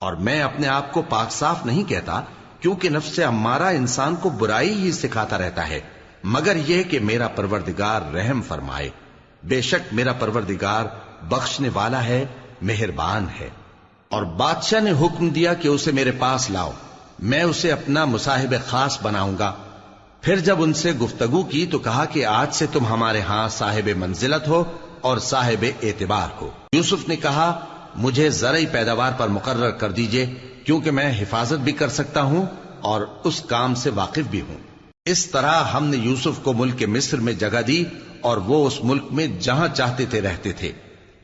اور میں اپنے آپ کو پاک صاف نہیں کہتا، کیونکہ نفس امارہ انسان کو برائی ہی سکھاتا رہتا ہے، مگر یہ کہ میرا پروردگار رحم فرمائے۔ بے شک میرا پروردگار بخشنے والا ہے، مہربان ہے۔ اور بادشاہ نے حکم دیا کہ اسے میرے پاس لاؤ، میں اسے اپنا مصاحب خاص بناؤں گا۔ پھر جب ان سے گفتگو کی تو کہا کہ آج سے تم ہمارے ہاں صاحب منزلت ہو اور صاحب اعتبار ہو۔ یوسف نے کہا مجھے زرعی پیداوار پر مقرر کر دیجئے، کیونکہ میں حفاظت بھی کر سکتا ہوں اور اس کام سے واقف بھی ہوں۔ اس طرح ہم نے یوسف کو ملک مصر میں جگہ دی اور وہ اس ملک میں جہاں چاہتے تھے رہتے تھے۔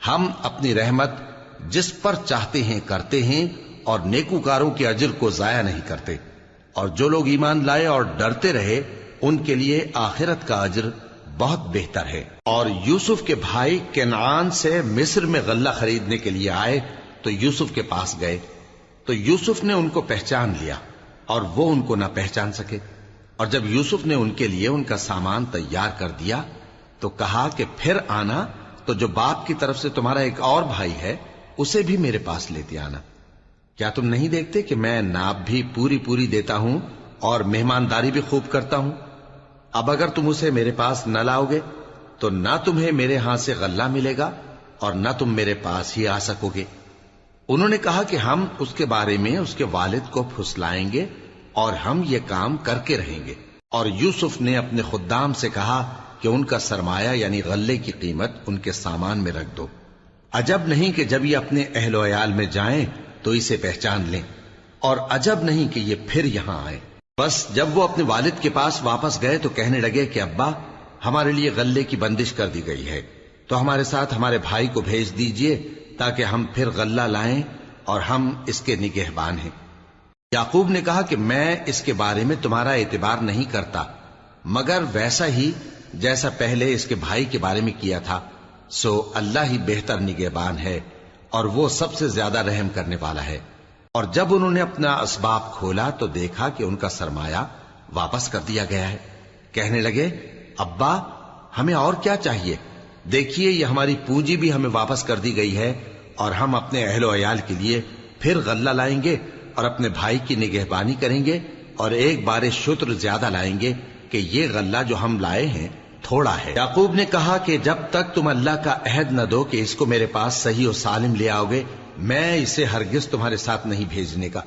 ہم اپنی رحمت جس پر چاہتے ہیں کرتے ہیں اور نیکوکاروں کے اجر کو ضائع نہیں کرتے، اور جو لوگ ایمان لائے اور ڈرتے رہے ان کے لیے آخرت کا اجر بہت بہتر ہے۔ اور یوسف کے بھائی کنعان سے مصر میں غلہ خریدنے کے لیے آئے تو یوسف کے پاس گئے، تو یوسف نے ان کو پہچان لیا اور وہ ان کو نہ پہچان سکے۔ اور جب یوسف نے ان کے لیے ان کا سامان تیار کر دیا تو کہا کہ پھر آنا تو جو باپ کی طرف سے تمہارا ایک اور بھائی ہے اسے بھی میرے پاس لیتے آنا۔ کیا تم نہیں دیکھتے کہ میں ناپ بھی پوری پوری دیتا ہوں اور مہمانداری بھی خوب کرتا ہوں؟ اب اگر تم اسے میرے پاس نہ لاؤ گے تو نہ تمہیں میرے ہاں سے غلہ ملے گا اور نہ تم میرے پاس ہی آ سکو گے۔ انہوں نے کہا کہ ہم اس کے بارے میں اس کے والد کو پھسلائیں گے اور ہم یہ کام کر کے رہیں گے۔ اور یوسف نے اپنے خدام سے کہا کہ ان کا سرمایہ یعنی غلے کی قیمت ان کے سامان میں رکھ دو۔ عجب نہیں کہ جب یہ اپنے اہل و عیال میں جائیں تو اسے پہچان لیں، اور عجب نہیں کہ یہ پھر یہاں آئے۔ بس جب وہ اپنے والد کے پاس واپس گئے تو کہنے لگے کہ ابا ہمارے لیے غلے کی بندش کر دی گئی ہے، تو ہمارے ساتھ ہمارے بھائی کو بھیج دیجئے تاکہ ہم پھر غلہ لائیں اور ہم اس کے نگہبان ہیں۔ یعقوب نے کہا کہ میں اس کے بارے میں تمہارا اعتبار نہیں کرتا، مگر ویسا ہی جیسا پہلے اس کے بھائی کے بارے میں کیا تھا، سو اللہ ہی بہتر نگہبان ہے اور وہ سب سے زیادہ رحم کرنے والا ہے۔ اور جب انہوں نے اپنا اسباب کھولا تو دیکھا کہ ان کا سرمایہ واپس کر دیا گیا ہے۔ کہنے لگے ابا ہمیں اور کیا چاہیے؟ دیکھیے یہ ہماری پونجی بھی ہمیں واپس کر دی گئی ہے، اور ہم اپنے اہل و عیال کے لیے پھر غلہ لائیں گے اور اپنے بھائی کی نگہبانی کریں گے، اور ایک بار شتر زیادہ لائیں گے کہ یہ غلہ جو ہم لائے ہیں تھوڑا ہے۔ یعقوب نے کہا کہ جب تک تم اللہ کا عہد نہ دو کہ اس کو میرے پاس صحیح و سالم لے آؤ گے، میں اسے ہرگز تمہارے ساتھ نہیں بھیجنے کا،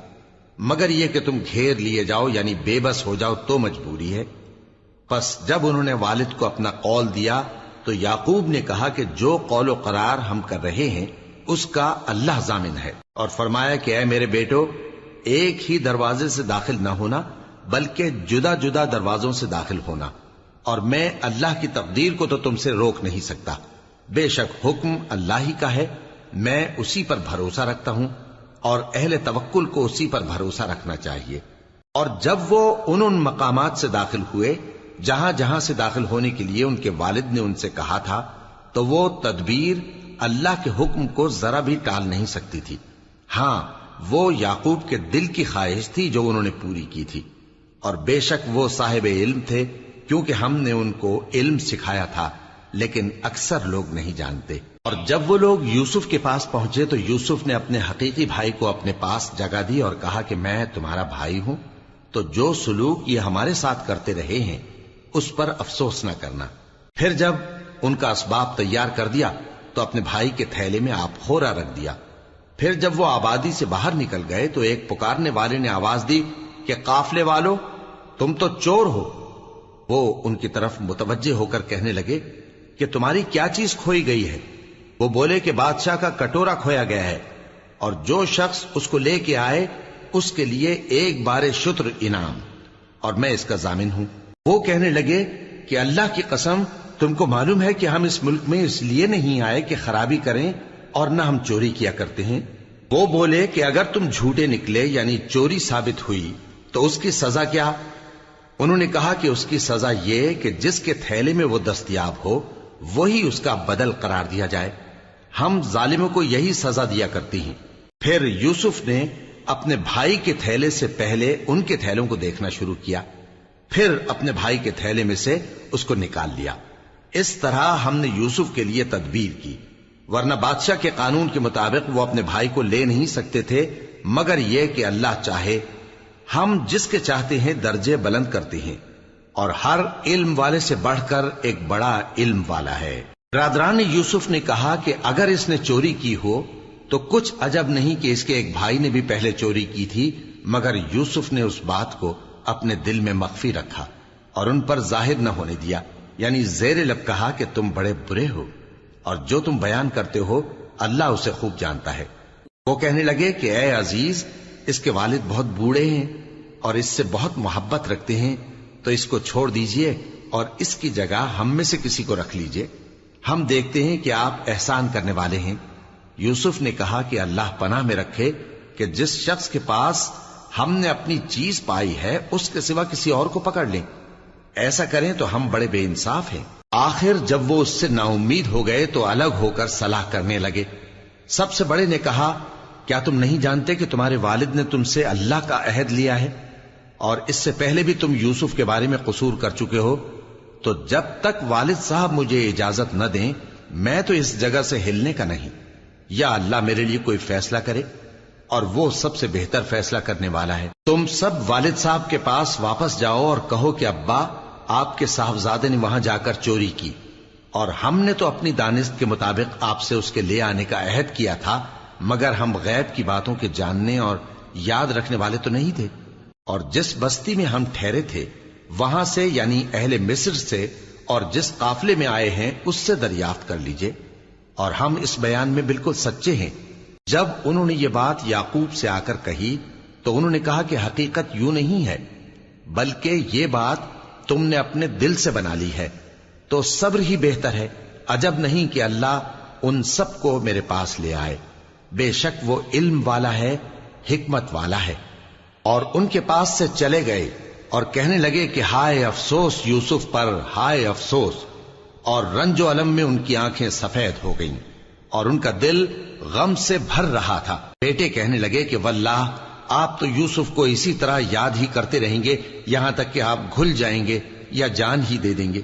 مگر یہ کہ تم گھیر لیے جاؤ یعنی بے بس ہو جاؤ تو مجبوری ہے۔ پس جب انہوں نے والد کو اپنا قول دیا تو یعقوب نے کہا کہ جو قول و قرار ہم کر رہے ہیں اس کا اللہ ضامن ہے، اور فرمایا کہ اے میرے بیٹو ایک ہی دروازے سے داخل نہ ہونا بلکہ جدا جدا دروازوں سے داخل ہونا، اور میں اللہ کی تقدیر کو تو تم سے روک نہیں سکتا، بے شک حکم اللہ ہی کا ہے، میں اسی پر بھروسہ رکھتا ہوں اور اہل توکل کو اسی پر بھروسہ رکھنا چاہیے۔ اور جب وہ ان مقامات سے داخل ہوئے جہاں جہاں سے داخل ہونے کے لیے ان کے والد نے ان سے کہا تھا، تو وہ تدبیر اللہ کے حکم کو ذرا بھی ٹال نہیں سکتی تھی۔ ہاں وہ یعقوب کے دل کی خواہش تھی جو انہوں نے پوری کی تھی، اور بے شک وہ صاحب علم تھے کیونکہ ہم نے ان کو علم سکھایا تھا، لیکن اکثر لوگ نہیں جانتے۔ اور جب وہ لوگ یوسف کے پاس پہنچے تو یوسف نے اپنے حقیقی بھائی کو اپنے پاس جگہ دی اور کہا کہ میں تمہارا بھائی ہوں، تو جو سلوک یہ ہمارے ساتھ کرتے رہے ہیں اس پر افسوس نہ کرنا۔ پھر جب ان کا اسباب تیار کر دیا تو اپنے بھائی کے تھیلے میں آپ خورا رکھ دیا۔ پھر جب وہ آبادی سے باہر نکل گئے تو ایک پکارنے والے نے آواز دی کہ قافلے والو تم تو چور ہو۔ وہ ان کی طرف متوجہ ہو کر کہنے لگے کہ تمہاری کیا چیز کھوئی گئی ہے؟ وہ بولے کہ بادشاہ کا کٹورا کھویا گیا ہے، اور جو شخص اس کو لے کے آئے اس کے لیے ایک بار شتر انعام، اور میں اس کا ضامن ہوں۔ وہ کہنے لگے کہ اللہ کی قسم تم کو معلوم ہے کہ ہم اس ملک میں اس لیے نہیں آئے کہ خرابی کریں اور نہ ہم چوری کیا کرتے ہیں۔ وہ بولے کہ اگر تم جھوٹے نکلے یعنی چوری ثابت ہوئی تو اس کی سزا کیا؟ انہوں نے کہا کہ اس کی سزا یہ کہ جس کے تھیلے میں وہ دستیاب ہو وہی اس کا بدل قرار دیا جائے، ہم ظالموں کو یہی سزا دیا کرتی ہیں۔ پھر یوسف نے اپنے بھائی کے تھیلے سے پہلے ان کے تھیلوں کو دیکھنا شروع کیا، پھر اپنے بھائی کے تھیلے میں سے اس کو نکال لیا۔ اس طرح ہم نے یوسف کے لیے تدبیر کی، ورنہ بادشاہ کے قانون کے مطابق وہ اپنے بھائی کو لے نہیں سکتے تھے مگر یہ کہ اللہ چاہے ہم جس کے چاہتے ہیں درجے بلند کرتے ہیں، اور ہر علم والے سے بڑھ کر ایک بڑا علم والا ہے۔ برادران یوسف نے کہا کہ اگر اس نے چوری کی ہو تو کچھ عجب نہیں کہ اس کے ایک بھائی نے بھی پہلے چوری کی تھی، مگر یوسف نے اس بات کو اپنے دل میں مخفی رکھا اور ان پر ظاہر نہ ہونے دیا، یعنی زیر لب کہا کہ تم بڑے برے ہو اور جو تم بیان کرتے ہو اللہ اسے خوب جانتا ہے۔ وہ کہنے لگے کہ اے عزیز، اس کے والد بہت بوڑھے ہیں اور اس سے بہت محبت رکھتے ہیں، تو اس کو چھوڑ دیجئے اور اس کی جگہ ہم میں سے کسی کو رکھ لیجئے، ہم دیکھتے ہیں کہ آپ احسان کرنے والے ہیں۔ یوسف نے کہا کہ اللہ پناہ میں رکھے کہ جس شخص کے پاس ہم نے اپنی چیز پائی ہے اس کے سوا کسی اور کو پکڑ لیں، ایسا کریں تو ہم بڑے بے انصاف ہیں۔ آخر جب وہ اس سے نا امید ہو گئے تو الگ ہو کر صلاح کرنے لگے۔ سب سے بڑے نے کہا، کیا تم نہیں جانتے کہ تمہارے والد نے تم سے اللہ کا عہد لیا ہے اور اس سے پہلے بھی تم یوسف کے بارے میں قصور کر چکے ہو؟ تو جب تک والد صاحب مجھے اجازت نہ دیں میں تو اس جگہ سے ہلنے کا نہیں، یا اللہ میرے لیے کوئی فیصلہ کرے، اور وہ سب سے بہتر فیصلہ کرنے والا ہے۔ تم سب والد صاحب کے پاس واپس جاؤ اور کہو کہ ابا، آپ کے صاحبزادے نے وہاں جا کر چوری کی، اور ہم نے تو اپنی دانست کے مطابق آپ سے اس کے لے آنے کا عہد کیا تھا، مگر ہم غیب کی باتوں کے جاننے اور یاد رکھنے والے تو نہیں تھے، اور جس بستی میں ہم ٹھہرے تھے وہاں سے، یعنی اہل مصر سے، اور جس قافلے میں آئے ہیں اس سے دریافت کر لیجئے، اور ہم اس بیان میں بالکل سچے ہیں۔ جب انہوں نے یہ بات یعقوب سے آ کر کہی تو انہوں نے کہا کہ حقیقت یوں نہیں ہے، بلکہ یہ بات تم نے اپنے دل سے بنا لی ہے، تو صبر ہی بہتر ہے۔ عجب نہیں کہ اللہ ان سب کو میرے پاس لے آئے، بے شک وہ علم والا ہے، حکمت والا ہے۔ اور ان کے پاس سے چلے گئے اور کہنے لگے کہ ہائے افسوس یوسف پر، ہائے افسوس، اور رنج و الم میں ان کی آنکھیں سفید ہو گئیں اور ان کا دل غم سے بھر رہا تھا۔ بیٹے کہنے لگے کہ واللہ آپ تو یوسف کو اسی طرح یاد ہی کرتے رہیں گے یہاں تک کہ آپ گھل جائیں گے یا جان ہی دے دیں گے۔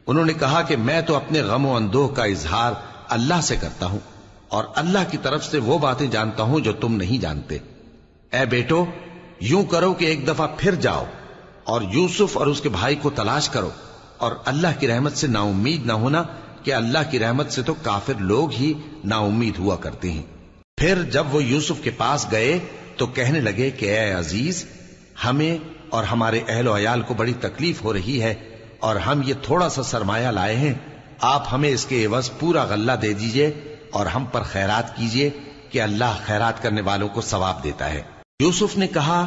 انہوں نے کہا کہ میں تو اپنے غم و اندوہ کا اظہار اللہ سے کرتا ہوں، اور اللہ کی طرف سے وہ باتیں جانتا ہوں جو تم نہیں جانتے۔ اے بیٹو، یوں کرو کہ ایک دفعہ پھر جاؤ اور یوسف اور اس کے بھائی کو تلاش کرو، اور اللہ کی رحمت سے نا امید نہ ہونا کہ اللہ کی رحمت سے تو کافر لوگ ہی نا امید ہوا کرتے ہیں۔ پھر جب وہ یوسف کے پاس گئے تو کہنے لگے کہ اے عزیز، ہمیں اور ہمارے اہل و عیال کو بڑی تکلیف ہو رہی ہے، اور ہم یہ تھوڑا سا سرمایہ لائے ہیں، آپ ہمیں اس کے عوض پورا غلہ دے دیجئے اور ہم پر خیرات کیجئے کہ اللہ خیرات کرنے والوں کو ثواب دیتا ہے۔ یوسف نے کہا،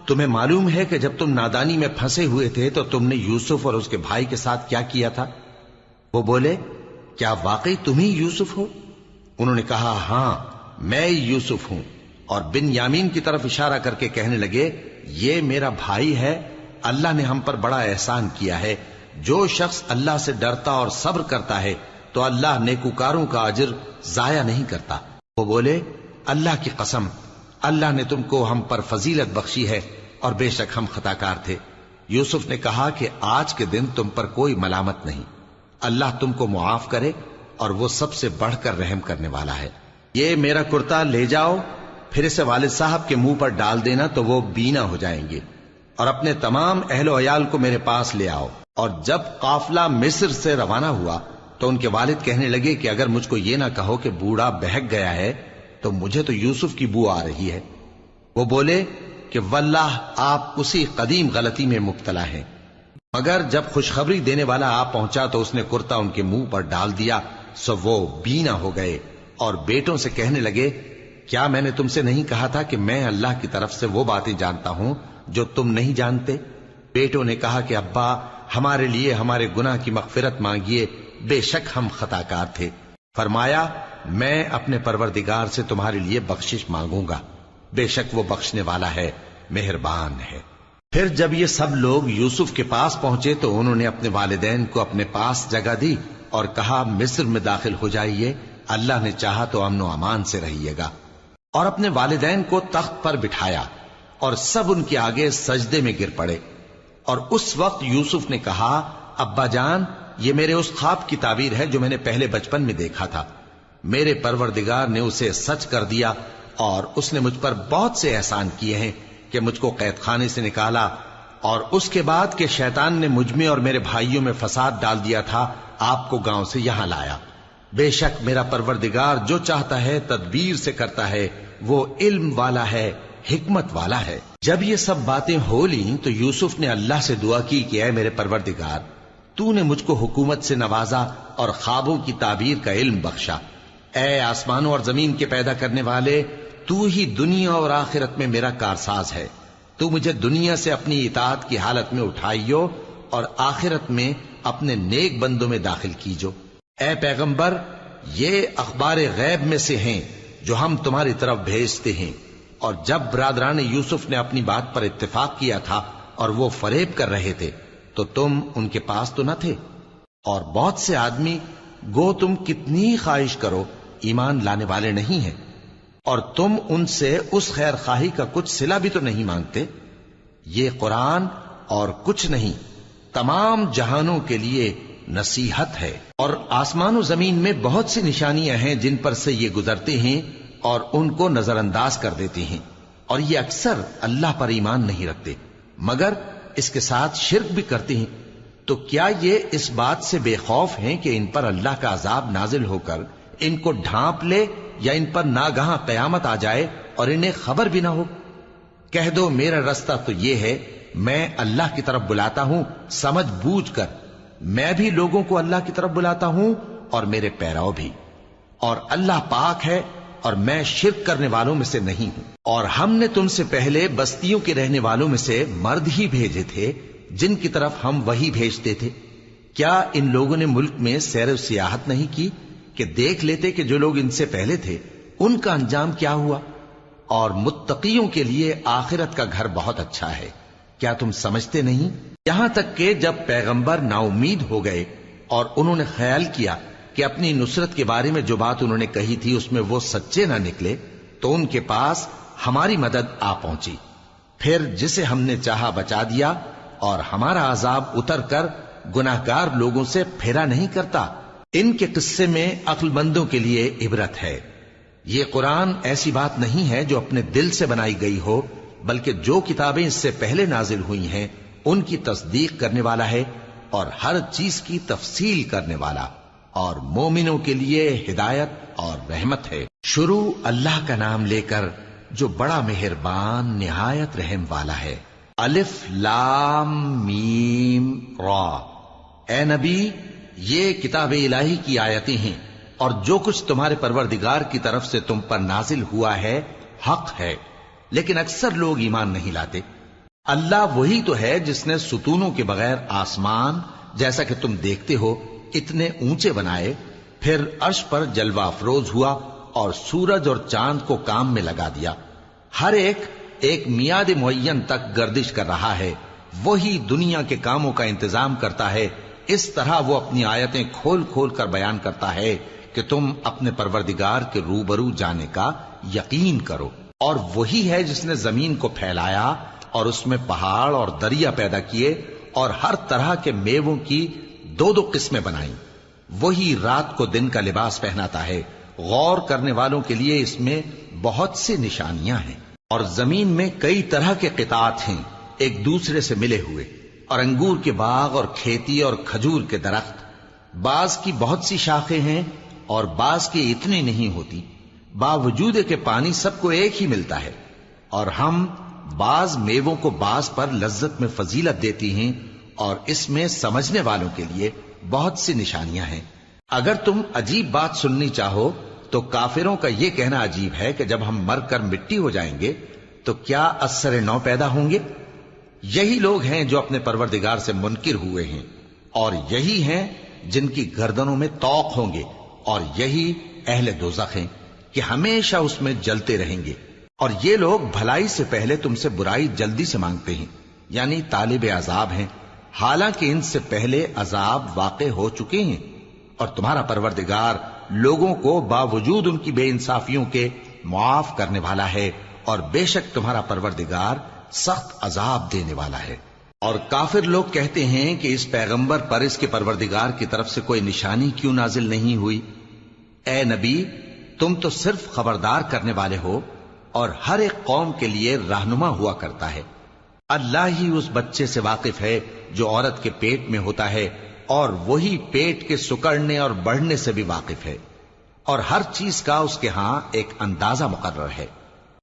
تمہیں معلوم ہے کہ جب تم نادانی میں پھنسے ہوئے تھے تو تم نے یوسف اور اس کے بھائی کے ساتھ کیا کیا تھا؟ وہ بولے، کیا واقعی تم ہی یوسف ہو؟ انہوں نے کہا، ہاں میں یوسف ہوں، اور بن یامین کی طرف اشارہ کر کے کہنے لگے، یہ میرا بھائی ہے، اللہ نے ہم پر بڑا احسان کیا ہے۔ جو شخص اللہ سے ڈرتا اور صبر کرتا ہے تو اللہ نیکوکاروں کا اجر ضائع نہیں کرتا۔ وہ بولے، اللہ کی قسم، اللہ نے تم کو ہم پر فضیلت بخشی ہے اور بے شک ہم خطا کار تھے۔ یوسف نے کہا کہ آج کے دن تم پر کوئی ملامت نہیں، اللہ تم کو معاف کرے، اور وہ سب سے بڑھ کر رحم کرنے والا ہے۔ یہ میرا کرتا لے جاؤ، پھر اسے والد صاحب کے منہ پر ڈال دینا تو وہ بینا ہو جائیں گے، اور اپنے تمام اہل و عیال کو میرے پاس لے آؤ۔ اور جب قافلہ مصر سے روانہ ہوا تو ان کے والد کہنے لگے کہ اگر مجھ کو یہ نہ کہو کہ بوڑھا بہک گیا ہے تو مجھے تو یوسف کی بو آ رہی ہے۔ وہ بولے کہ واللہ آپ اسی قدیم غلطی میں مبتلا ہیں۔ مگر جب خوشخبری دینے والا آپ پہنچا تو اس نے کرتا ان کے منہ پر ڈال دیا، سو وہ بینا ہو گئے، اور بیٹوں سے کہنے لگے، کیا میں نے تم سے نہیں کہا تھا کہ میں اللہ کی طرف سے وہ باتیں جانتا ہوں جو تم نہیں جانتے؟ بیٹوں نے کہا کہ ابا، ہمارے لیے ہمارے گناہ کی مغفرت مانگیے، بے شک ہم خطا کار تھے۔ فرمایا، میں اپنے پروردگار سے تمہارے لیے بخشش مانگوں گا، بے شک وہ بخشنے والا ہے، مہربان ہے۔ پھر جب یہ سب لوگ یوسف کے پاس پہنچے تو انہوں نے اپنے والدین کو اپنے پاس جگہ دی اور کہا، مصر میں داخل ہو جائیے، اللہ نے چاہا تو امن و امان سے رہیے گا۔ اور اپنے والدین کو تخت پر بٹھایا اور سب ان کے آگے سجدے میں گر پڑے۔ اور اس وقت یوسف نے کہا، ابا جان، یہ میرے اس خواب کی تعبیر ہے جو میں نے پہلے بچپن میں دیکھا تھا، میرے پروردگار نے اسے سچ کر دیا اور اس نے مجھ پر بہت سے احسان کیے ہیں کہ مجھ کو قید خانے سے نکالا، اور اس کے بعد کہ شیطان نے مجھ میں اور میرے بھائیوں میں فساد ڈال دیا تھا آپ کو گاؤں سے یہاں لایا۔ بے شک میرا پروردگار جو چاہتا ہے تدبیر سے کرتا ہے، وہ علم والا ہے، حکمت والا ہے۔ جب یہ سب باتیں ہو لیں تو یوسف نے اللہ سے دعا کی کہ اے میرے پروردگار، تو نے مجھ کو حکومت سے نوازا اور خوابوں کی تعبیر کا علم بخشا۔ اے آسمانوں اور زمین کے پیدا کرنے والے، تو ہی دنیا اور آخرت میں میرا کارساز ہے۔ تو مجھے دنیا سے اپنی اطاعت کی حالت میں اٹھائیو اور آخرت میں اپنے نیک بندوں میں داخل کیجو۔ اے پیغمبر، یہ اخبار غیب میں سے ہیں جو ہم تمہاری طرف بھیجتے ہیں۔ اور جب برادران یوسف نے اپنی بات پر اتفاق کیا تھا اور وہ فریب کر رہے تھے تو تم ان کے پاس تو نہ تھے، اور بہت سے آدمی گو تم کتنی خواہش کرو ایمان لانے والے نہیں ہیں، اور تم ان سے اس خیر خواہی کا کچھ صلہ بھی تو نہیں مانگتے۔ یہ قرآن اور کچھ نہیں تمام جہانوں کے لیے نصیحت ہے، اور آسمان و زمین میں بہت سی نشانیاں ہیں جن پر سے یہ گزرتے ہیں اور ان کو نظر انداز کر دیتے ہیں، اور یہ اکثر اللہ پر ایمان نہیں رکھتے مگر اس کے ساتھ شرک بھی کرتے ہیں۔ تو کیا یہ اس بات سے بے خوف ہیں کہ ان پر اللہ کا عذاب نازل ہو کر ان کو ڈھانپ لے، یا ان پر ناگہاں قیامت آ جائے اور انہیں خبر بھی نہ ہو؟ کہہ دو میرا رستہ تو یہ ہے، میں اللہ کی طرف بلاتا ہوں سمجھ بوجھ کر، میں بھی لوگوں کو اللہ کی طرف بلاتا ہوں اور میرے پیراؤ بھی، اور اللہ پاک ہے اور میں شرک کرنے والوں میں سے نہیں ہوں۔ اور ہم نے تم سے پہلے بستیوں کے رہنے والوں میں سے مرد ہی بھیجے تھے جن کی طرف ہم وہی بھیجتے تھے۔ کیا ان لوگوں نے ملک میں سیر و سیاحت نہیں کی کہ دیکھ لیتے کہ جو لوگ ان سے پہلے تھے ان کا انجام کیا ہوا؟ اور متقیوں کے لیے آخرت کا گھر بہت اچھا ہے، کیا تم سمجھتے نہیں؟ یہاں تک کہ جب پیغمبر نا امید ہو گئے اور انہوں نے خیال کیا کہ اپنی نصرت کے بارے میں جو بات انہوں نے کہی تھی اس میں وہ سچے نہ نکلے، تو ان کے پاس ہماری مدد آ پہنچی، پھر جسے ہم نے چاہا بچا دیا، اور ہمارا عذاب اتر کر گناہگار لوگوں سے پھیرا نہیں کرتا۔ ان کے قصے میں عقل مندوں کے لیے عبرت ہے۔ یہ قرآن ایسی بات نہیں ہے جو اپنے دل سے بنائی گئی ہو، بلکہ جو کتابیں اس سے پہلے نازل ہوئی ہیں ان کی تصدیق کرنے والا ہے، اور ہر چیز کی تفصیل کرنے والا، اور مومنوں کے لیے ہدایت اور رحمت ہے۔ شروع اللہ کا نام لے کر جو بڑا مہربان نہایت رحم والا ہے۔ الف لام میم را۔ اے نبی، یہ کتاب الہی کی آیتیں ہیں، اور جو کچھ تمہارے پروردگار کی طرف سے تم پر نازل ہوا ہے حق ہے، لیکن اکثر لوگ ایمان نہیں لاتے۔ اللہ وہی تو ہے جس نے ستونوں کے بغیر آسمان جیسا کہ تم دیکھتے ہو اتنے اونچے بنائے، پھر عرش پر جلوہ افروز ہوا اور سورج اور چاند کو کام میں لگا دیا، ہر ایک میعاد معین تک گردش کر رہا ہے۔ وہی دنیا کے کاموں کا انتظام کرتا ہے، اس طرح وہ اپنی آیتیں کھول کھول کر بیان کرتا ہے کہ تم اپنے پروردگار کے روبرو جانے کا یقین کرو۔ اور وہی ہے جس نے زمین کو پھیلایا اور اس میں پہاڑ اور دریا پیدا کیے اور ہر طرح کے میووں کی دو دو قسمیں بنائیں۔ وہی رات کو دن کا لباس پہناتا ہے، غور کرنے والوں کے لیے اس میں بہت سی نشانیاں ہیں۔ اور زمین میں کئی طرح کے قطعات ہیں ایک دوسرے سے ملے ہوئے، اور انگور کے باغ اور کھیتی اور کھجور کے درخت، بعض کی بہت سی شاخیں ہیں اور بعض کی اتنی نہیں ہوتی، باوجود کہ پانی سب کو ایک ہی ملتا ہے۔ اور ہم بعض میووں کو بعض پر لذت میں فضیلت دیتی ہیں، اور اس میں سمجھنے والوں کے لیے بہت سی نشانیاں ہیں۔ اگر تم عجیب بات سننی چاہو تو کافروں کا یہ کہنا عجیب ہے کہ جب ہم مر کر مٹی ہو جائیں گے تو کیا ازسر نو پیدا ہوں گے؟ یہی لوگ ہیں جو اپنے پروردگار سے منکر ہوئے ہیں، اور یہی ہیں جن کی گردنوں میں طوق ہوں گے، اور یہی اہل دوزخ ہیں کہ ہمیشہ اس میں جلتے رہیں گے۔ اور یہ لوگ بھلائی سے پہلے تم سے برائی جلدی سے مانگتے ہیں، یعنی طالب عذاب ہیں، حالانکہ ان سے پہلے عذاب واقع ہو چکے ہیں، اور تمہارا پروردگار لوگوں کو باوجود ان کی بے انصافیوں کے معاف کرنے والا ہے، اور بے شک تمہارا پروردگار سخت عذاب دینے والا ہے۔ اور کافر لوگ کہتے ہیں کہ اس پیغمبر پر اس کے پروردگار کی طرف سے کوئی نشانی کیوں نازل نہیں ہوئی؟ اے نبی، تم تو صرف خبردار کرنے والے ہو، اور ہر ایک قوم کے لیے رہنما ہوا کرتا ہے۔ اللہ ہی اس بچے سے واقف ہے جو عورت کے پیٹ میں ہوتا ہے، اور وہی پیٹ کے سکڑنے اور بڑھنے سے بھی واقف ہے، اور ہر چیز کا اس کے ہاں ایک اندازہ مقرر ہے۔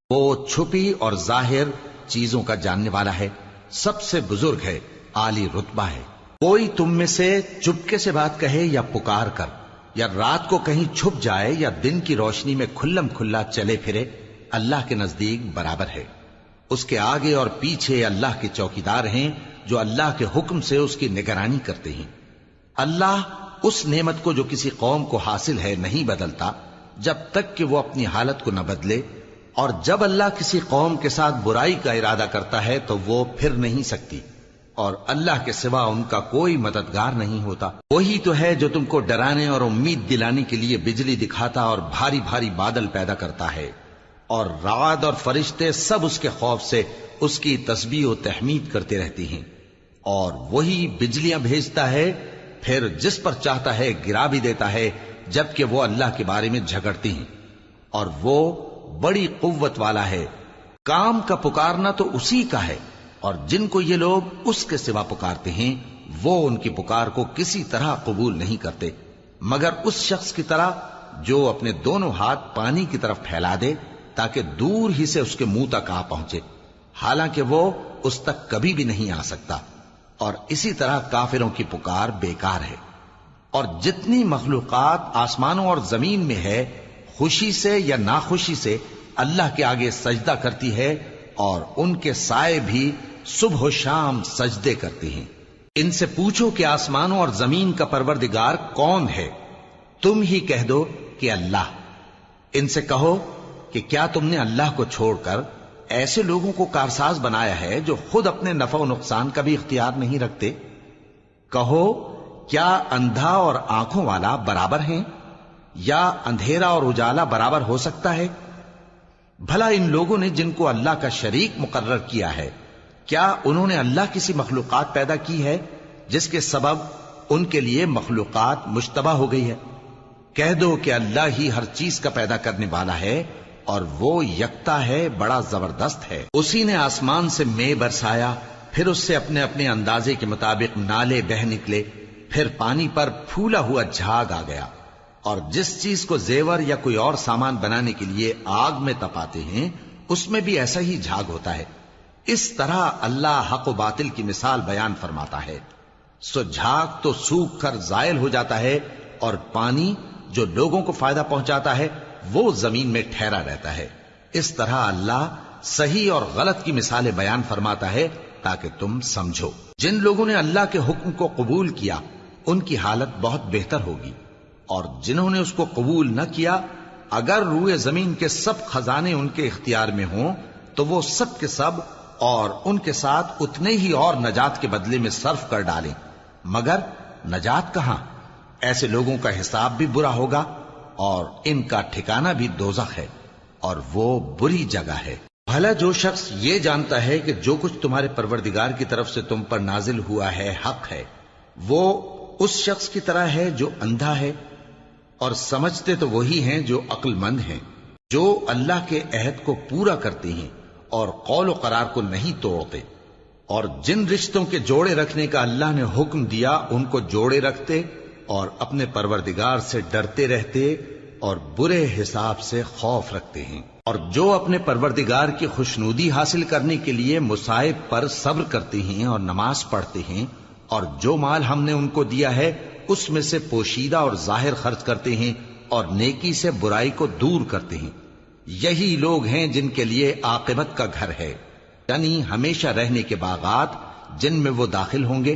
وہ چھپی اور ظاہر چیزوں کا جاننے والا ہے، سب سے بزرگ ہے، عالی رتبہ ہے۔ کوئی تم میں سے چپکے سے بات کہے یا پکار کر، یا رات کو کہیں چھپ جائے یا دن کی روشنی میں کھلم کھلا چلے پھرے، اللہ کے نزدیک برابر ہے۔ اس کے آگے اور پیچھے اللہ کے چوکیدار ہیں جو اللہ کے حکم سے اس کی نگرانی کرتے ہیں۔ اللہ اس نعمت کو جو کسی قوم کو حاصل ہے نہیں بدلتا جب تک کہ وہ اپنی حالت کو نہ بدلے، اور جب اللہ کسی قوم کے ساتھ برائی کا ارادہ کرتا ہے تو وہ پھر نہیں سکتی، اور اللہ کے سوا ان کا کوئی مددگار نہیں ہوتا۔ وہی تو ہے جو تم کو ڈرانے اور امید دلانے کے لیے بجلی دکھاتا اور بھاری بھاری بادل پیدا کرتا ہے، اور رعد اور فرشتے سب اس کے خوف سے اس کی تسبیح و تحمید کرتے رہتی ہیں۔ اور وہی بجلیاں بھیجتا ہے، پھر جس پر چاہتا ہے گرا بھی دیتا ہے، جبکہ وہ اللہ کے بارے میں جھگڑتی ہیں، اور وہ بڑی قوت والا ہے۔ کام کا پکارنا تو اسی کا ہے، اور جن کو یہ لوگ اس کے سوا پکارتے ہیں وہ ان کی پکار کو کسی طرح قبول نہیں کرتے، مگر اس شخص کی طرح جو اپنے دونوں ہاتھ پانی کی طرف پھیلا دے تاکہ دور ہی سے اس کے منہ تک آ پہنچے، حالانکہ وہ اس تک کبھی بھی نہیں آ سکتا۔ اور اسی طرح کافروں کی پکار بیکار ہے۔ اور جتنی مخلوقات آسمانوں اور زمین میں ہے، خوشی سے یا ناخوشی سے اللہ کے آگے سجدہ کرتی ہے، اور ان کے سائے بھی صبح و شام سجدے کرتے ہیں۔ ان سے پوچھو کہ آسمانوں اور زمین کا پروردگار کون ہے؟ تم ہی کہہ دو کہ اللہ۔ ان سے کہو کہ کیا تم نے اللہ کو چھوڑ کر ایسے لوگوں کو کارساز بنایا ہے جو خود اپنے نفع و نقصان کا بھی اختیار نہیں رکھتے؟ کہو کیا اندھا اور آنکھوں والا برابر ہیں، یا اندھیرا اور اجالا برابر ہو سکتا ہے؟ بھلا ان لوگوں نے جن کو اللہ کا شریک مقرر کیا ہے، کیا انہوں نے اللہ کسی مخلوقات پیدا کی ہے جس کے سبب ان کے لیے مخلوقات مشتبہ ہو گئی ہے؟ کہہ دو کہ اللہ ہی ہر چیز کا پیدا کرنے والا ہے، اور وہ یکتا ہے، بڑا زبردست ہے۔ اسی نے آسمان سے مے برسایا، پھر اس سے اپنے اپنے اندازے کے مطابق نالے بہ نکلے، پھر پانی پر پھولا ہوا جھاگ آ گیا۔ اور جس چیز کو زیور یا کوئی اور سامان بنانے کے لیے آگ میں تپاتے ہیں اس میں بھی ایسا ہی جھاگ ہوتا ہے۔ اس طرح اللہ حق و باطل کی مثال بیان فرماتا ہے۔ سو جھاگ تو سوکھ کر زائل ہو جاتا ہے، اور پانی جو لوگوں کو فائدہ پہنچاتا ہے وہ زمین میں ٹھہرا رہتا ہے۔ اس طرح اللہ صحیح اور غلط کی مثالیں بیان فرماتا ہے تاکہ تم سمجھو۔ جن لوگوں نے اللہ کے حکم کو قبول کیا ان کی حالت بہت بہتر ہوگی، اور جنہوں نے اس کو قبول نہ کیا، اگر روئے زمین کے سب خزانے ان کے اختیار میں ہوں تو وہ سب کے سب اور ان کے ساتھ اتنے ہی اور نجات کے بدلے میں صرف کر ڈالیں، مگر نجات کہاں؟ ایسے لوگوں کا حساب بھی برا ہوگا، اور ان کا ٹھکانہ بھی دوزخ ہے، اور وہ بری جگہ ہے۔ بھلا جو شخص یہ جانتا ہے کہ جو کچھ تمہارے پروردگار کی طرف سے تم پر نازل ہوا ہے حق ہے، وہ اس شخص کی طرح ہے جو اندھا ہے؟ اور سمجھتے تو وہی ہیں جو عقل مند ہیں، جو اللہ کے عہد کو پورا کرتے ہیں اور قول و قرار کو نہیں توڑتے، اور جن رشتوں کے جوڑے رکھنے کا اللہ نے حکم دیا ان کو جوڑے رکھتے، اور اپنے پروردگار سے ڈرتے رہتے اور برے حساب سے خوف رکھتے ہیں، اور جو اپنے پروردگار کی خوشنودی حاصل کرنے کے لیے مصائب پر صبر کرتے ہیں اور نماز پڑھتے ہیں، اور جو مال ہم نے ان کو دیا ہے اس میں سے پوشیدہ اور ظاہر خرچ کرتے ہیں، اور نیکی سے برائی کو دور کرتے ہیں۔ یہی لوگ ہیں جن کے لیے عاقبت کا گھر ہے، یعنی ہمیشہ رہنے کے باغات جن میں وہ داخل ہوں گے،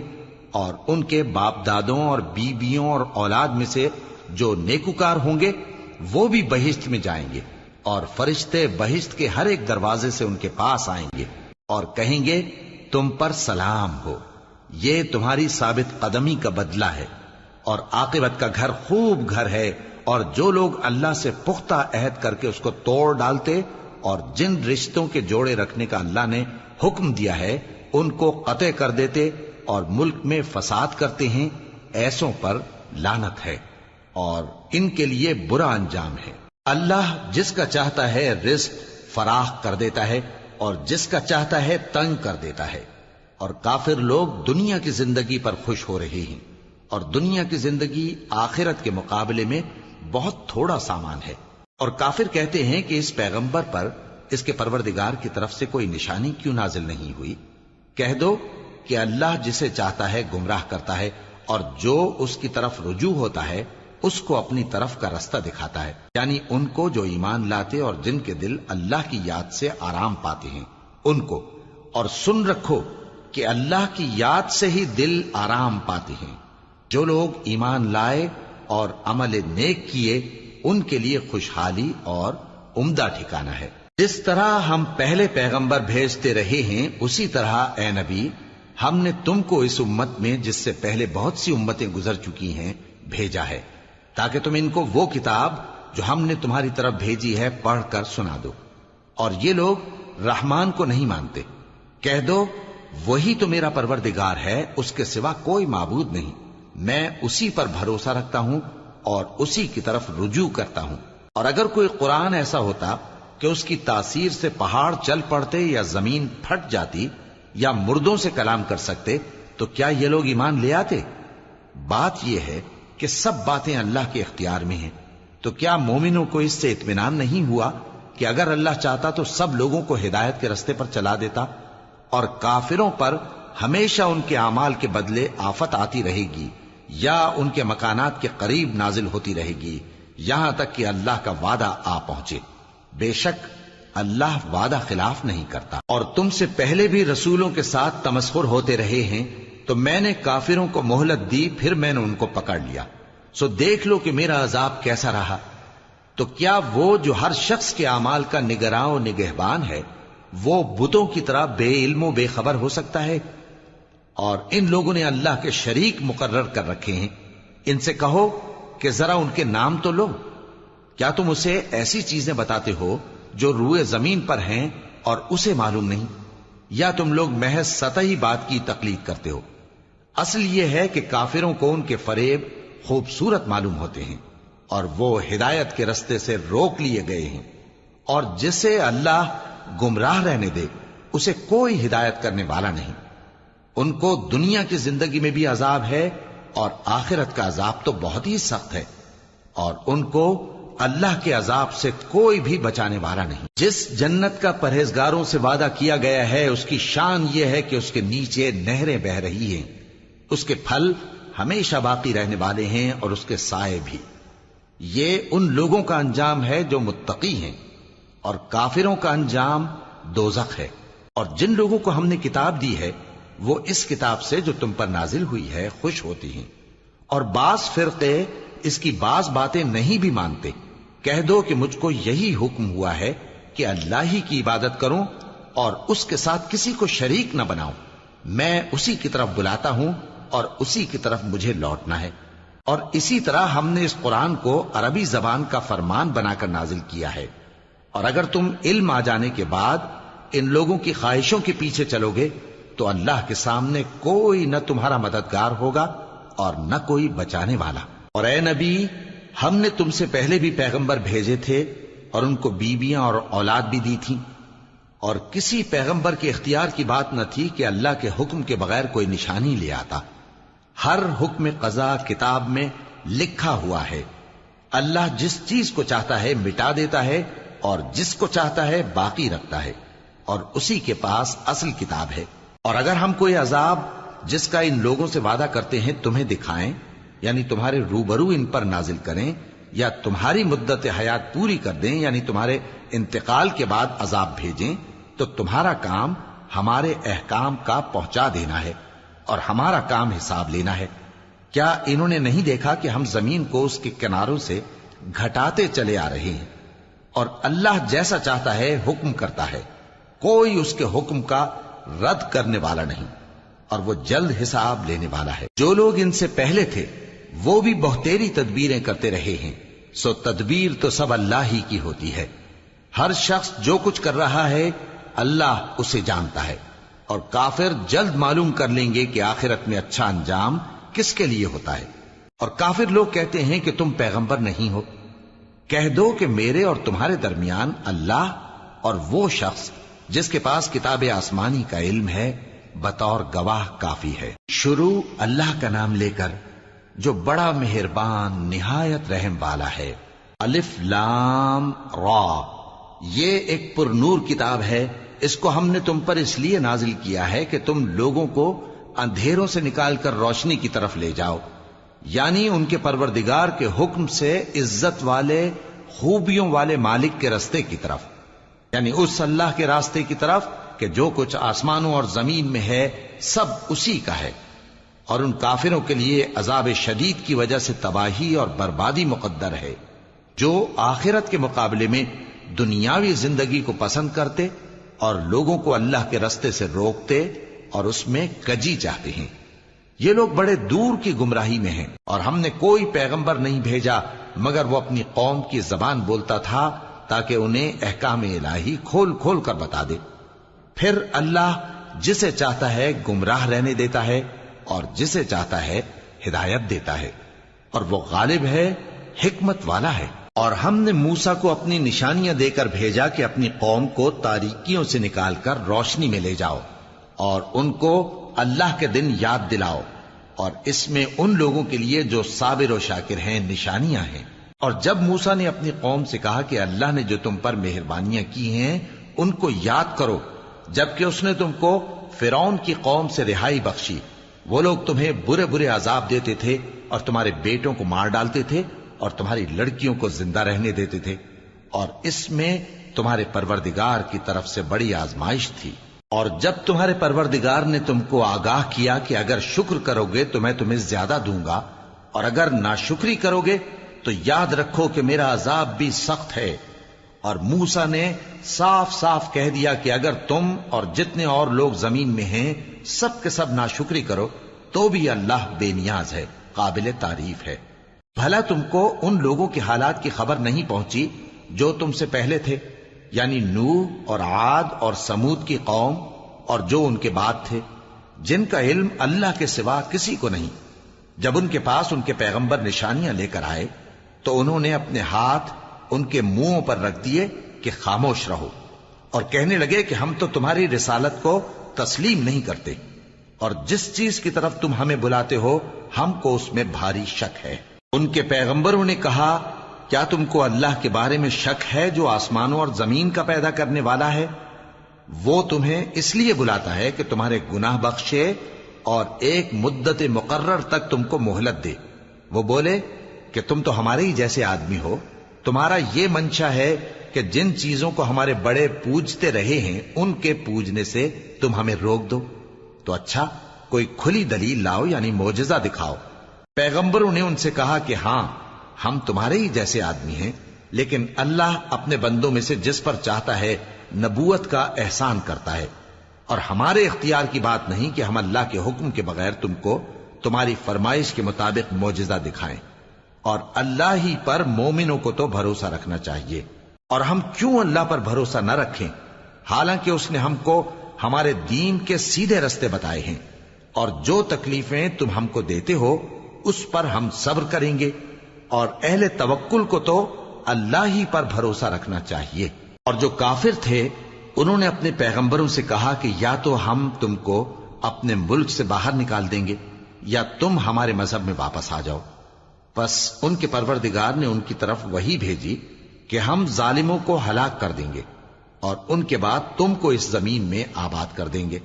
اور ان کے باپ دادوں اور بیویوں اور اولاد میں سے جو نیکوکار ہوں گے وہ بھی بہشت میں جائیں گے، اور فرشتے بہشت کے ہر ایک دروازے سے ان کے پاس آئیں گے اور کہیں گے تم پر سلام ہو، یہ تمہاری ثابت قدمی کا بدلہ ہے، اور عاقبت کا گھر خوب گھر ہے۔ اور جو لوگ اللہ سے پختہ عہد کر کے اس کو توڑ ڈالتے اور جن رشتوں کے جوڑے رکھنے کا اللہ نے حکم دیا ہے ان کو قطع کر دیتے اور ملک میں فساد کرتے ہیں، ایسوں پر لعنت ہے اور ان کے لیے برا انجام ہے۔ اللہ جس کا چاہتا ہے رزق فراخ کر دیتا ہے اور جس کا چاہتا ہے تنگ کر دیتا ہے. اور کافر لوگ دنیا کی زندگی پر خوش ہو رہے ہیں اور دنیا کی زندگی آخرت کے مقابلے میں بہت تھوڑا سامان ہے. اور کافر کہتے ہیں کہ اس پیغمبر پر اس کے پروردگار کی طرف سے کوئی نشانی کیوں نازل نہیں ہوئی؟ کہہ دو کہ اللہ جسے چاہتا ہے گمراہ کرتا ہے اور جو اس کی طرف رجوع ہوتا ہے اس کو اپنی طرف کا رستہ دکھاتا ہے، یعنی ان کو جو ایمان لاتے اور جن کے دل اللہ کی یاد سے آرام پاتے ہیں ان کو. اور سن رکھو کہ اللہ کی یاد سے ہی دل آرام پاتے ہیں. جو لوگ ایمان لائے اور عمل نیک کیے ان کے لیے خوشحالی اور عمدہ ٹھکانہ ہے. جس طرح ہم پہلے پیغمبر بھیجتے رہے ہیں اسی طرح اے نبی ہم نے تم کو اس امت میں جس سے پہلے بہت سی امتیں گزر چکی ہیں بھیجا ہے تاکہ تم ان کو وہ کتاب جو ہم نے تمہاری طرف بھیجی ہے پڑھ کر سنا دو. اور یہ لوگ رحمان کو نہیں مانتے. کہہ دو وہی تو میرا پروردگار ہے، اس کے سوا کوئی معبود نہیں. میں اسی پر بھروسہ رکھتا ہوں اور اسی کی طرف رجوع کرتا ہوں. اور اگر کوئی قرآن ایسا ہوتا کہ اس کی تاثیر سے پہاڑ چل پڑتے یا زمین پھٹ جاتی یا مردوں سے کلام کر سکتے تو کیا یہ لوگ ایمان لے آتے؟ بات یہ ہے کہ سب باتیں اللہ کے اختیار میں ہیں. تو کیا مومنوں کو اس سے اطمینان نہیں ہوا کہ اگر اللہ چاہتا تو سب لوگوں کو ہدایت کے رستے پر چلا دیتا؟ اور کافروں پر ہمیشہ ان کے اعمال کے بدلے آفت آتی رہے گی یا ان کے مکانات کے قریب نازل ہوتی رہے گی یہاں تک کہ اللہ کا وعدہ آ پہنچے. بے شک اللہ وعدہ خلاف نہیں کرتا. اور تم سے پہلے بھی رسولوں کے ساتھ تمسخر ہوتے رہے ہیں تو میں نے کافروں کو مہلت دی، پھر میں نے ان کو پکڑ لیا. سو دیکھ لو کہ میرا عذاب کیسا رہا. تو کیا وہ جو ہر شخص کے اعمال کا نگراں و نگہبان ہے وہ بتوں کی طرح بے علم و بے خبر ہو سکتا ہے؟ اور ان لوگوں نے اللہ کے شریک مقرر کر رکھے ہیں. ان سے کہو کہ ذرا ان کے نام تو لو. کیا تم اسے ایسی چیزیں بتاتے ہو جو روئے زمین پر ہیں اور اسے معلوم نہیں؟ یا تم لوگ محض سطحی بات کی تقلید کرتے ہو؟ اصل یہ ہے کہ کافروں کو ان کے فریب خوبصورت معلوم ہوتے ہیں اور وہ ہدایت کے رستے سے روک لیے گئے ہیں. اور جسے اللہ گمراہ رہنے دے اسے کوئی ہدایت کرنے والا نہیں. ان کو دنیا کی زندگی میں بھی عذاب ہے اور آخرت کا عذاب تو بہت ہی سخت ہے، اور ان کو اللہ کے عذاب سے کوئی بھی بچانے والا نہیں. جس جنت کا پرہیزگاروں سے وعدہ کیا گیا ہے اس کی شان یہ ہے کہ اس کے نیچے نہریں بہ رہی ہیں، اس کے پھل ہمیشہ باقی رہنے والے ہیں اور اس کے سائے بھی. یہ ان لوگوں کا انجام ہے جو متقی ہیں، اور کافروں کا انجام دوزخ ہے. اور جن لوگوں کو ہم نے کتاب دی ہے وہ اس کتاب سے جو تم پر نازل ہوئی ہے خوش ہوتی ہیں، اور بعض فرقے اس کی بعض باتیں نہیں بھی مانتے. کہہ دو کہ مجھ کو یہی حکم ہوا ہے کہ اللہ ہی کی عبادت کروں اور اس کے ساتھ کسی کو شریک نہ بناؤں. میں اسی کی طرف بلاتا ہوں اور اسی کی طرف مجھے لوٹنا ہے. اور اسی طرح ہم نے اس قرآن کو عربی زبان کا فرمان بنا کر نازل کیا ہے. اور اگر تم علم آ جانے کے بعد ان لوگوں کی خواہشوں کے پیچھے چلو گے تو اللہ کے سامنے کوئی نہ تمہارا مددگار ہوگا اور نہ کوئی بچانے والا. اور اے نبی ہم نے تم سے پہلے بھی پیغمبر بھیجے تھے اور ان کو بیویاں اور اولاد بھی دی تھیں، اور کسی پیغمبر کے اختیار کی بات نہ تھی کہ اللہ کے حکم کے بغیر کوئی نشانی لے آتا. ہر حکم قضا کتاب میں لکھا ہوا ہے. اللہ جس چیز کو چاہتا ہے مٹا دیتا ہے اور جس کو چاہتا ہے باقی رکھتا ہے، اور اسی کے پاس اصل کتاب ہے. اور اگر ہم کوئی عذاب جس کا ان لوگوں سے وعدہ کرتے ہیں تمہیں دکھائیں، یعنی تمہارے روبرو ان پر نازل کریں، یا تمہاری مدت حیات پوری کر دیں یعنی تمہارے انتقال کے بعد عذاب بھیجیں، تو تمہارا کام ہمارے احکام کا پہنچا دینا ہے اور ہمارا کام حساب لینا ہے. کیا انہوں نے نہیں دیکھا کہ ہم زمین کو اس کے کناروں سے گھٹاتے چلے آ رہے ہیں؟ اور اللہ جیسا چاہتا ہے حکم کرتا ہے، کوئی اس کے حکم کا رد کرنے والا نہیں، اور وہ جلد حساب لینے والا ہے. جو لوگ ان سے پہلے تھے وہ بھی بہتیری تدبیریں کرتے رہے ہیں، سو تدبیر تو سب اللہ ہی کی ہوتی ہے. ہر شخص جو کچھ کر رہا ہے اللہ اسے جانتا ہے. اور کافر جلد معلوم کر لیں گے کہ آخرت میں اچھا انجام کس کے لیے ہوتا ہے. اور کافر لوگ کہتے ہیں کہ تم پیغمبر نہیں ہو. کہہ دو کہ میرے اور تمہارے درمیان اللہ اور وہ شخص جس کے پاس کتاب آسمانی کا علم ہے بطور گواہ کافی ہے۔ شروع اللہ کا نام لے کر جو بڑا مہربان نہایت رحم والا ہے۔ الف لام را، یہ ایک پر نور کتاب ہے، اس کو ہم نے تم پر اس لیے نازل کیا ہے کہ تم لوگوں کو اندھیروں سے نکال کر روشنی کی طرف لے جاؤ، یعنی ان کے پروردگار کے حکم سے عزت والے خوبیوں والے مالک کے راستے کی طرف، یعنی اس اللہ کے راستے کی طرف کہ جو کچھ آسمانوں اور زمین میں ہے سب اسی کا ہے۔ اور ان کافروں کے لیے عذاب شدید کی وجہ سے تباہی اور بربادی مقدر ہے، جو آخرت کے مقابلے میں دنیاوی زندگی کو پسند کرتے اور لوگوں کو اللہ کے راستے سے روکتے اور اس میں کجی چاہتے ہیں۔ یہ لوگ بڑے دور کی گمراہی میں ہیں، اور ہم نے کوئی پیغمبر نہیں بھیجا مگر وہ اپنی قوم کی زبان بولتا تھا تاکہ انہیں احکام الہی کھول کھول کر بتا دے۔ پھر اللہ جسے چاہتا ہے گمراہ رہنے دیتا ہے اور جسے چاہتا ہے ہدایت دیتا ہے، اور وہ غالب ہے، حکمت والا ہے۔ اور ہم نے موسیٰ کو اپنی نشانیاں دے کر بھیجا کہ اپنی قوم کو تاریکیوں سے نکال کر روشنی میں لے جاؤ اور ان کو اللہ کے دن یاد دلاؤ، اور اس میں ان لوگوں کے لیے جو صابر و شاکر ہیں نشانیاں ہیں۔ اور جب موسیٰ نے اپنی قوم سے کہا کہ اللہ نے جو تم پر مہربانیاں کی ہیں ان کو یاد کرو، جبکہ اس نے تم کو فرعون کی قوم سے رہائی بخشی، وہ لوگ تمہیں برے برے عذاب دیتے تھے اور تمہارے بیٹوں کو مار ڈالتے تھے اور تمہاری لڑکیوں کو زندہ رہنے دیتے تھے، اور اس میں تمہارے پروردگار کی طرف سے بڑی آزمائش تھی۔ اور جب تمہارے پروردگار نے تم کو آگاہ کیا کہ اگر شکر کرو گے تو میں تمہیں زیادہ دوں گا، اور اگر ناشکری کرو گے تو یاد رکھو کہ میرا عذاب بھی سخت ہے۔ اور موسیٰ نے صاف صاف کہہ دیا کہ اگر تم اور جتنے اور لوگ زمین میں ہیں سب کے سب ناشکری کرو تو بھی اللہ بے نیاز ہے، قابل تعریف ہے۔ بھلا تم کو ان لوگوں کے حالات کی خبر نہیں پہنچی جو تم سے پہلے تھے، یعنی نوح اور عاد اور سمود کی قوم اور جو ان کے بعد تھے، جن کا علم اللہ کے سوا کسی کو نہیں۔ جب ان کے پاس ان کے پیغمبر نشانیاں لے کر آئے تو انہوں نے اپنے ہاتھ ان کے منہوں پر رکھ دیے کہ خاموش رہو، اور کہنے لگے کہ ہم تو تمہاری رسالت کو تسلیم نہیں کرتے، اور جس چیز کی طرف تم ہمیں بلاتے ہو ہم کو اس میں بھاری شک ہے۔ ان کے پیغمبروں نے کہا کیا تم کو اللہ کے بارے میں شک ہے جو آسمانوں اور زمین کا پیدا کرنے والا ہے؟ وہ تمہیں اس لیے بلاتا ہے کہ تمہارے گناہ بخشے اور ایک مدت مقرر تک تم کو مہلت دے۔ وہ بولے کہ تم تو ہمارے ہی جیسے آدمی ہو، تمہارا یہ منشا ہے کہ جن چیزوں کو ہمارے بڑے پوجتے رہے ہیں ان کے پوجنے سے تم ہمیں روک دو، تو اچھا کوئی کھلی دلیل لاؤ، یعنی معجزہ دکھاؤ۔ پیغمبروں نے ان سے کہا کہ ہاں ہم تمہارے ہی جیسے آدمی ہیں، لیکن اللہ اپنے بندوں میں سے جس پر چاہتا ہے نبوت کا احسان کرتا ہے، اور ہمارے اختیار کی بات نہیں کہ ہم اللہ کے حکم کے بغیر تم کو تمہاری فرمائش کے مطابق معجزہ دکھائیں، اور اللہ ہی پر مومنوں کو تو بھروسہ رکھنا چاہیے۔ اور ہم کیوں اللہ پر بھروسہ نہ رکھیں حالانکہ اس نے ہم کو ہمارے دین کے سیدھے رستے بتائے ہیں، اور جو تکلیفیں تم ہم کو دیتے ہو اس پر ہم صبر کریں گے، اور اہل توکل کو تو اللہ ہی پر بھروسہ رکھنا چاہیے۔ اور جو کافر تھے انہوں نے اپنے پیغمبروں سے کہا کہ یا تو ہم تم کو اپنے ملک سے باہر نکال دیں گے یا تم ہمارے مذہب میں واپس آ جاؤ۔ پس ان کے پروردگار نے ان کی طرف وحی بھیجی کہ ہم ظالموں کو ہلاک کر دیں گے اور ان کے بعد تم کو اس زمین میں آباد کر دیں گے۔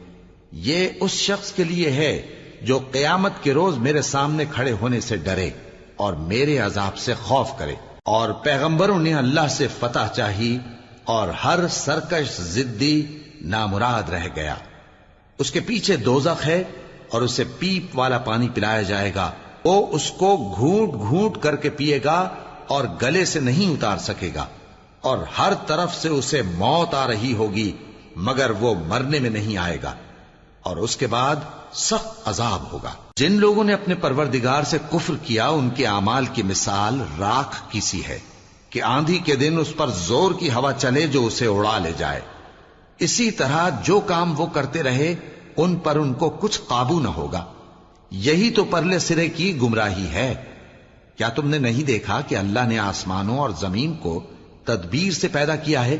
یہ اس شخص کے لیے ہے جو قیامت کے روز میرے سامنے کھڑے ہونے سے ڈرے اور میرے عذاب سے خوف کرے۔ اور پیغمبروں نے اللہ سے فتح چاہی اور ہر سرکش ضدی نامراد رہ گیا۔ اس کے پیچھے دوزخ ہے اور اسے پیپ والا پانی پلایا جائے گا، وہ اس کو گھونٹ گھونٹ کر کے پیے گا اور گلے سے نہیں اتار سکے گا، اور ہر طرف سے اسے موت آ رہی ہوگی مگر وہ مرنے میں نہیں آئے گا، اور اس کے بعد سخت عذاب ہوگا۔ جن لوگوں نے اپنے پروردگار سے کفر کیا ان کے اعمال کی مثال راکھ کی سی ہے کہ آندھی کے دن اس پر زور کی ہوا چلے جو اسے اڑا لے جائے۔ اسی طرح جو کام وہ کرتے رہے ان پر ان کو کچھ قابو نہ ہوگا۔ یہی تو پرلے سرے کی گمراہی ہے۔ کیا تم نے نہیں دیکھا کہ اللہ نے آسمانوں اور زمین کو تدبیر سے پیدا کیا ہے،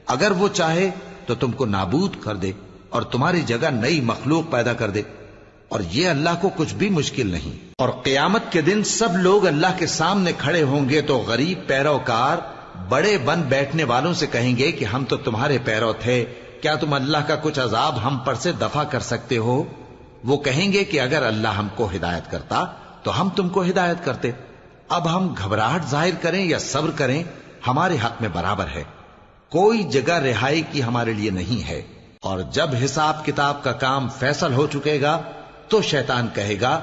اگر وہ چاہے تو تم کو نابود کر دے اور تمہاری جگہ نئی مخلوق پیدا کر دے، اور یہ اللہ کو کچھ بھی مشکل نہیں۔ اور قیامت کے دن سب لوگ اللہ کے سامنے کھڑے ہوں گے تو غریب پیروکار بڑے بن بیٹھنے والوں سے کہیں گے کہ ہم تو تمہارے پیرو تھے، کیا تم اللہ کا کچھ عذاب ہم پر سے دفع کر سکتے ہو؟ وہ کہیں گے کہ اگر اللہ ہم کو ہدایت کرتا تو ہم تم کو ہدایت کرتے۔ اب ہم گھبراہٹ ظاہر کریں یا صبر کریں ہمارے حق میں برابر ہے، کوئی جگہ رہائی کی ہمارے لیے نہیں ہے۔ اور جب حساب کتاب کا کام فیصل ہو چکے گا تو شیطان کہے گا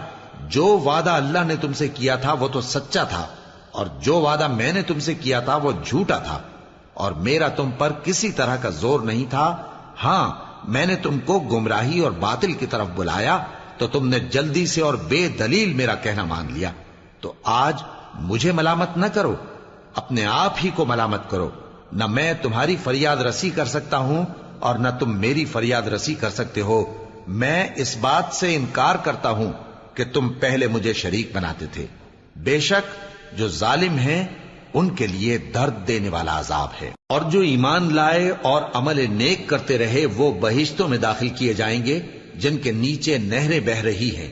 جو وعدہ اللہ نے تم سے کیا تھا وہ تو سچا تھا، اور جو وعدہ میں نے تم سے کیا تھا وہ جھوٹا تھا، اور میرا تم پر کسی طرح کا زور نہیں تھا۔ ہاں، میں نے تم کو گمراہی اور باطل کی طرف بلایا تو تم نے جلدی سے اور بے دلیل میرا کہنا مان لیا۔ تو آج مجھے ملامت نہ کرو، اپنے آپ ہی کو ملامت کرو۔ نہ میں تمہاری فریاد رسی کر سکتا ہوں اور نہ تم میری فریاد رسی کر سکتے ہو۔ میں اس بات سے انکار کرتا ہوں کہ تم پہلے مجھے شریک بناتے تھے۔ بے شک جو ظالم ہیں ان کے لیے درد دینے والا عذاب ہے۔ اور جو ایمان لائے اور عمل نیک کرتے رہے وہ بہشتوں میں داخل کیے جائیں گے جن کے نیچے نہریں بہہ رہی ہیں۔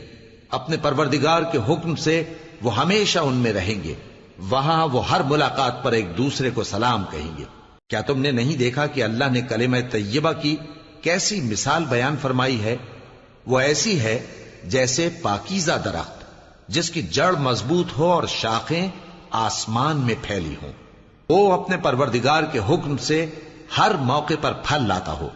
اپنے پروردگار کے حکم سے وہ ہمیشہ ان میں رہیں گے، وہاں وہ ہر ملاقات پر ایک دوسرے کو سلام کہیں گے۔ کیا تم نے نہیں دیکھا کہ اللہ نے کلمہ طیبہ کی کیسی مثال بیان فرمائی ہے؟ وہ ایسی ہے جیسے پاکیزہ درخت جس کی جڑ مضبوط ہو اور شاخیں آسمان میں پھیلی ہوں۔ وہ اپنے پروردگار کے حکم سے ہر موقع پر پھل لاتا ہو،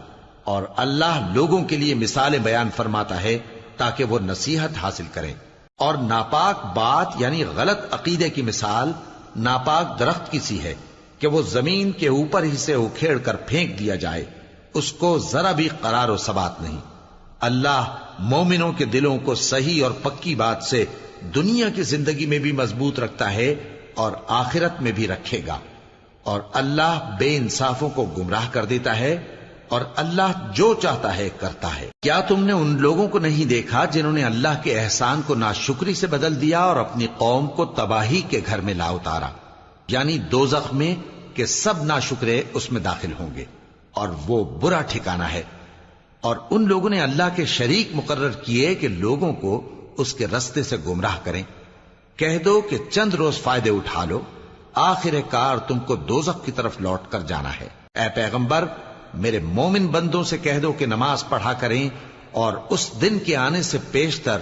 اور اللہ لوگوں کے لیے مثالیں بیان فرماتا ہے تاکہ وہ نصیحت حاصل کریں۔ اور ناپاک بات یعنی غلط عقیدے کی مثال ناپاک درخت کی سی ہے کہ وہ زمین کے اوپر ہی سے اکھیڑ کر پھینک دیا جائے، اس کو ذرا بھی قرار و ثبات نہیں۔ اللہ مومنوں کے دلوں کو صحیح اور پکی بات سے دنیا کی زندگی میں بھی مضبوط رکھتا ہے اور آخرت میں بھی رکھے گا، اور اللہ بے انصافوں کو گمراہ کر دیتا ہے، اور اللہ جو چاہتا ہے کرتا ہے۔ کیا تم نے ان لوگوں کو نہیں دیکھا جنہوں نے اللہ کے احسان کو ناشکری سے بدل دیا اور اپنی قوم کو تباہی کے گھر میں لا اتارا، یعنی دوزخ میں، کہ سب ناشکرے اس میں داخل ہوں گے اور وہ برا ٹھکانہ ہے۔ اور ان لوگوں نے اللہ کے شریک مقرر کیے کہ لوگوں کو اس کے رستے سے گمراہ کریں۔ کہہ دو کہ چند روز فائدے اٹھا لو، آخر کار تم کو دوزخ کی طرف لوٹ کر جانا ہے۔ اے پیغمبر، میرے مومن بندوں سے کہہ دو کہ نماز پڑھا کریں، اور اس دن کے آنے سے پیشتر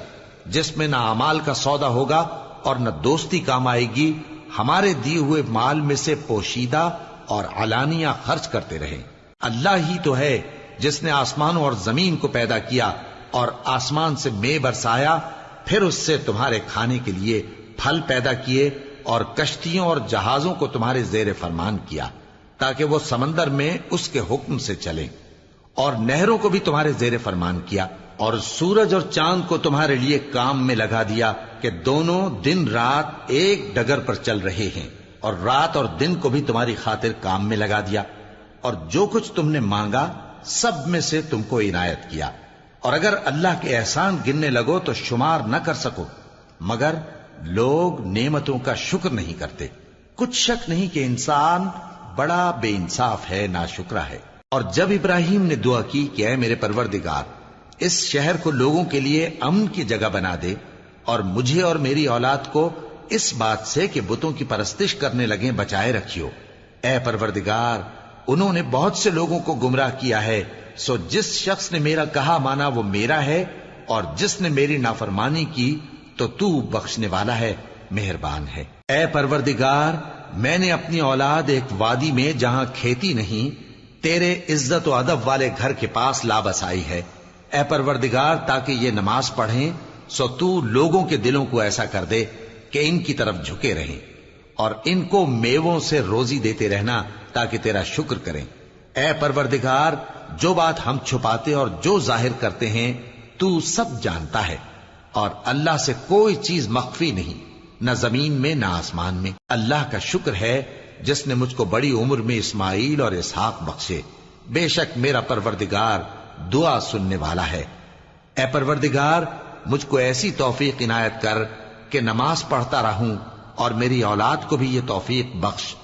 جس میں نہ اعمال کا سودا ہوگا اور نہ دوستی کام آئے گی، ہمارے دیے ہوئے مال میں سے پوشیدہ اور علانیہ خرچ کرتے رہیں۔ اللہ ہی تو ہے جس نے آسمانوں اور زمین کو پیدا کیا اور آسمان سے مے برسایا، پھر اس سے تمہارے کھانے کے لیے پھل پیدا کیے اور کشتیوں اور جہازوں کو تمہارے زیر فرمان کیا تاکہ وہ سمندر میں اس کے حکم سے چلیں، اور نہروں کو بھی تمہارے زیر فرمان کیا، اور سورج اور چاند کو تمہارے لیے کام میں لگا دیا کہ دونوں دن رات ایک ڈگر پر چل رہے ہیں، اور رات اور دن کو بھی تمہاری خاطر کام میں لگا دیا، اور جو کچھ تم نے مانگا سب میں سے تم کو عنایت کیا۔ اور اگر اللہ کے احسان گننے لگو تو شمار نہ کر سکو، مگر لوگ نعمتوں کا شکر نہیں کرتے۔ کچھ شک نہیں کہ انسان بڑا بے انصاف ہے، ناشکرا ہے۔ اور جب ابراہیم نے دعا کی کہ اے میرے پروردگار، اس شہر کو لوگوں کے لیے امن کی جگہ بنا دے، اور مجھے اور میری اولاد کو اس بات سے کہ بتوں کی پرستش کرنے لگیں بچائے رکھیو۔ اے پروردگار، انہوں نے بہت سے لوگوں کو گمراہ کیا ہے، سو جس شخص نے میرا کہا مانا وہ میرا ہے، اور جس نے میری نافرمانی کی تو تو بخشنے والا ہے، مہربان ہے۔ اے پروردگار، میں نے اپنی اولاد ایک وادی میں جہاں کھیتی نہیں، تیرے عزت و ادب والے گھر کے پاس لا بسائی ہے۔ اے پروردگار، تاکہ یہ نماز پڑھیں، سو تو لوگوں کے دلوں کو ایسا کر دے کہ ان کی طرف جھکے رہیں، اور ان کو میووں سے روزی دیتے رہنا تاکہ تیرا شکر کریں۔ اے پروردگار، جو بات ہم چھپاتے اور جو ظاہر کرتے ہیں تو سب جانتا ہے، اور اللہ سے کوئی چیز مخفی نہیں، نہ زمین میں نہ آسمان میں۔ اللہ کا شکر ہے جس نے مجھ کو بڑی عمر میں اسماعیل اور اسحاق بخشے، بے شک میرا پروردگار دعا سننے والا ہے۔ اے پروردگار، مجھ کو ایسی توفیق عنایت کر کہ نماز پڑھتا رہوں، اور میری اولاد کو بھی یہ توفیق بخش۔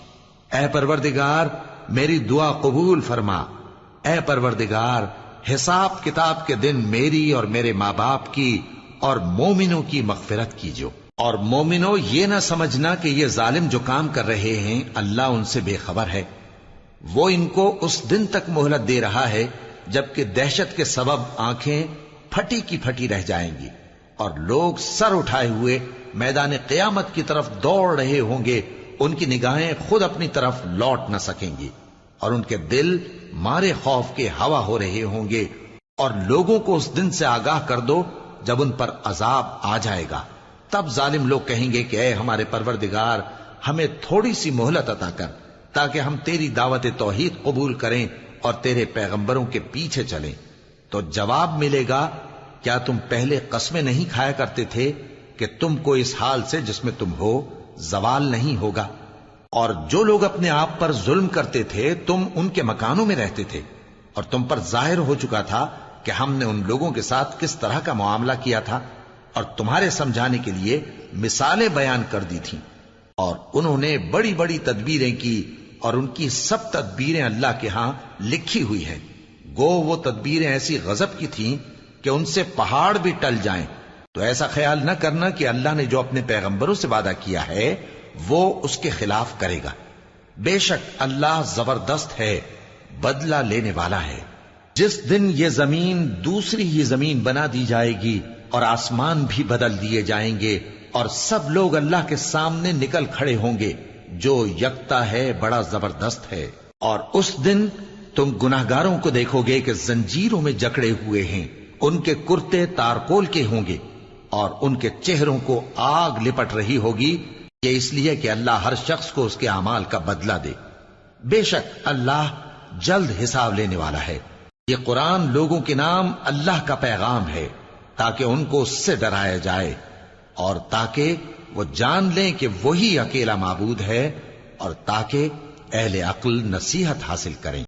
اے پروردگار، میری دعا قبول فرما۔ اے پروردگار، حساب کتاب کے دن میری اور میرے ماں باپ کی اور مومنوں کی مغفرت کیجو۔ اور مومنوں، یہ نہ سمجھنا کہ یہ ظالم جو کام کر رہے ہیں اللہ ان سے بے خبر ہے۔ وہ ان کو اس دن تک مہلت دے رہا ہے جبکہ دہشت کے سبب آنکھیں پھٹی کی پھٹی رہ جائیں گی اور لوگ سر اٹھائے ہوئے میدان قیامت کی طرف دوڑ رہے ہوں گے۔ ان کی نگاہیں خود اپنی طرف لوٹ نہ سکیں گی اور ان کے دل مارے خوف کے ہوا ہو رہے ہوں گے۔ اور لوگوں کو اس دن سے آگاہ کر دو جب ان پر عذاب آ جائے گا۔ تب ظالم لوگ کہیں گے کہ اے ہمارے پروردگار، ہمیں تھوڑی سی مہلت عطا کر تاکہ ہم تیری دعوت توحید قبول کریں اور تیرے پیغمبروں کے پیچھے چلیں۔ تو جواب ملے گا، کیا تم پہلے قسمیں نہیں کھایا کرتے تھے کہ تم کو اس حال سے جس میں تم ہو زوال نہیں ہوگا؟ اور جو لوگ اپنے آپ پر ظلم کرتے تھے تم ان کے مکانوں میں رہتے تھے، اور تم پر ظاہر ہو چکا تھا کہ ہم نے ان لوگوں کے ساتھ کس طرح کا معاملہ کیا تھا، اور تمہارے سمجھانے کے لیے مثالیں بیان کر دی تھیں۔ اور انہوں نے بڑی بڑی تدبیریں کی، اور ان کی سب تدبیریں اللہ کے ہاں لکھی ہوئی ہیں۔ گو وہ تدبیریں ایسی غضب کی تھیں کہ ان سے پہاڑ بھی ٹل جائیں۔ تو ایسا خیال نہ کرنا کہ اللہ نے جو اپنے پیغمبروں سے وعدہ کیا ہے وہ اس کے خلاف کرے گا۔ بے شک اللہ زبردست ہے، بدلہ لینے والا ہے۔ جس دن یہ زمین دوسری ہی زمین بنا دی جائے گی اور آسمان بھی بدل دیے جائیں گے اور سب لوگ اللہ کے سامنے نکل کھڑے ہوں گے، جو یکتا ہے بڑا زبردست ہے۔ اور اس دن تم گناہگاروں کو دیکھو گے کہ زنجیروں میں جکڑے ہوئے ہیں، ان کے کرتے تارکول کے ہوں گے اور ان کے چہروں کو آگ لپٹ رہی ہوگی، یہ اس لیے کہ اللہ ہر شخص کو اس کے اعمال کا بدلہ دے۔ بے شک اللہ جلد حساب لینے والا ہے۔ یہ قرآن لوگوں کے نام اللہ کا پیغام ہے تاکہ ان کو اس سے ڈرایا جائے اور تاکہ وہ جان لیں کہ وہی اکیلا معبود ہے، اور تاکہ اہل عقل نصیحت حاصل کریں۔